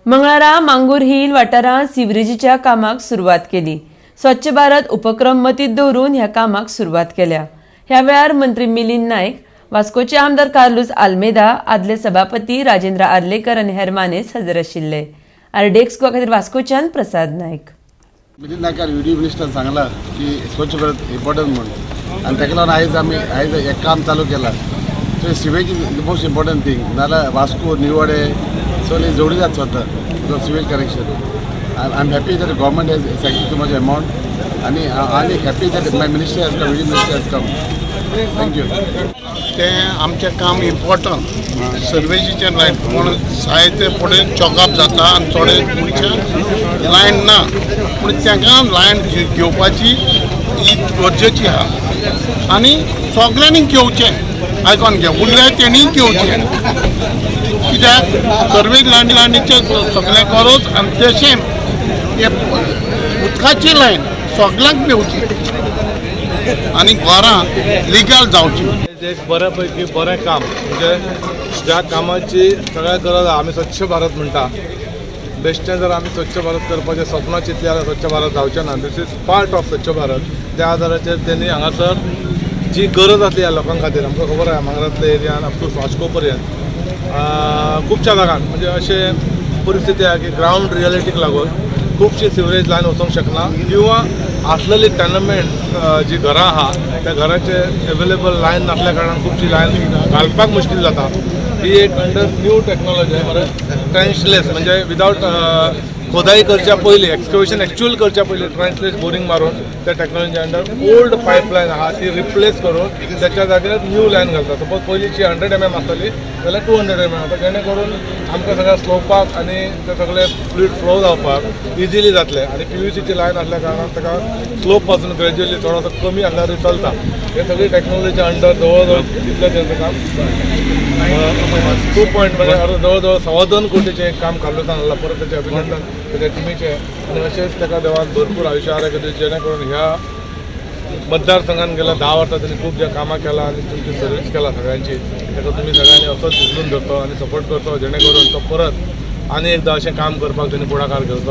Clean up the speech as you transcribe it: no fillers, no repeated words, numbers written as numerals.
मंगळारा मांगूर हिल वाठारात सिवरेजीच्या कामाक सुरवात केली। स्वच्छ भारत उपक्रम मतीत दवरून ह्या कामाक सुरवात केल्या। ह्या वेळार मंत्री मिलिंद नायक, वास्कोचे आमदार कार्लोस आल्मेदा, आदले सभापती राजेंद्र आर्लेकर आनी हेर मानेस्त हजर आशिल्ले। आरडेक्स खातीर वास्कोच्यान प्रसाद नायक। मिलिंद नायकार युडी मिनिस्टर सांगला की स्वच्छ भारत इम्पॉर्टंट म्हणून आनी ताका लागून आयज एक काम चालू केला। So sewage is the most important thing. नाल्यार वास्को निवडे सगळे जोडी जात स्वता sewage connection. I am happy that government has sanctioned too much amount आनी happy that my minister has come, UD minister has come. Thank you. ते आमचें काम इम्पॉर्टंट सर्वेजीचें लायन पूण जायते फुडें चॉकअप जाता आनी थोडे मनशां लायन ना, पूण तांकां लायन घेवपाची ही गरजेची आहा आनी सगळ्यांनी घेवचें। आयकोन घे उरले तेणी घेवचें, कित्याक सर्वे लायनीचे सगळें करूच आनी तशें उदकाची लायन सगळ्यांक मेवची आनी घरां लिगल जावची। एक बऱ्यापैकी बरें काम म्हणजे ज्या कामाची सगळ्यात गरज आमी स्वच्छ भारत म्हणटा, बेश्टें जर आमी स्वच्छ भारत करपाचें स्वप्न चिंतलें जाल्यार स्वच्छ भारत जावचें ना। दीस इज पार्ट ऑफ स्वच्छ भारत। त्या आदाराचेर तेणी हांगासर जी गरज आसली ह्या लोकां खातीर, आमकां खबर आसा मंगळारांतल्या एरियान अपटू वास्को पर्यंत खुबश्या जागांक म्हणजे अशें परिस्थिती आसा की ग्रावंड रियलिटीक लागून खूबशी सिवरेज लायन वचूंक शकना, किंवा आसलेली टेनमेंट जी घरां आहा त्या घराचे अवेलेबल लायन नासल्या कारणान खूबशी लायन घालपाक मुश्कील जाता। ही एक अंडर न्यू टेक्नॉलॉजी ट्रेंचलेस म्हणजे विदाउट खोदाई करच्या पयलीं, एक्सकवेशन एक्चुअल करच्या पयलीं ट्रेंचलेस बोरिंग मारून त्या टेक्नॉलॉजी अंडर ओल्ड पायपलायन आहा ती रिप्लेस करून त्याच्या जाग्यार न्यू लायन घालता। सपोज पयलींची 100 mm आसतली जाल्यार 200 mm जाता, जेणे करून आमकां सगळ्या स्लोपाक आनी ते सगळे फ्लुईड फ्लो जावपाक इजिली जातले। आनी PVCची लायन आसल्या कारणान ताका स्लोप पासून ग्रॅज्युअली थोडोसो कमी आसल्यारूय चलता। हे सगळी टेक्नॉलॉजी अंडर जवळ तितले तेंचें काम 2 पॉयंट म्हणजे जवळ 2.25 कोटीचें एक काम कार्लोसान हाडलां। परत तेचें अभिनंदन तेच्या टिमीचे आनी अशेंच ताका देवान भरपूर आयुश्य आरोग्य दिवचें, जेणे करून ह्या मतदारसंघान गेल्या 10 वर्सां त्यांनी खूब ज्या कामां केला आनी तुमची सर्वीस केला सगळ्यांची, ताका तुमी सगळ्यांनी असोच उचलून धरतो आनी सपोर्ट करतो, जेणे करून तो परत आनी एकदां अशें काम करपाक तेणी पुढाकार घेवचो।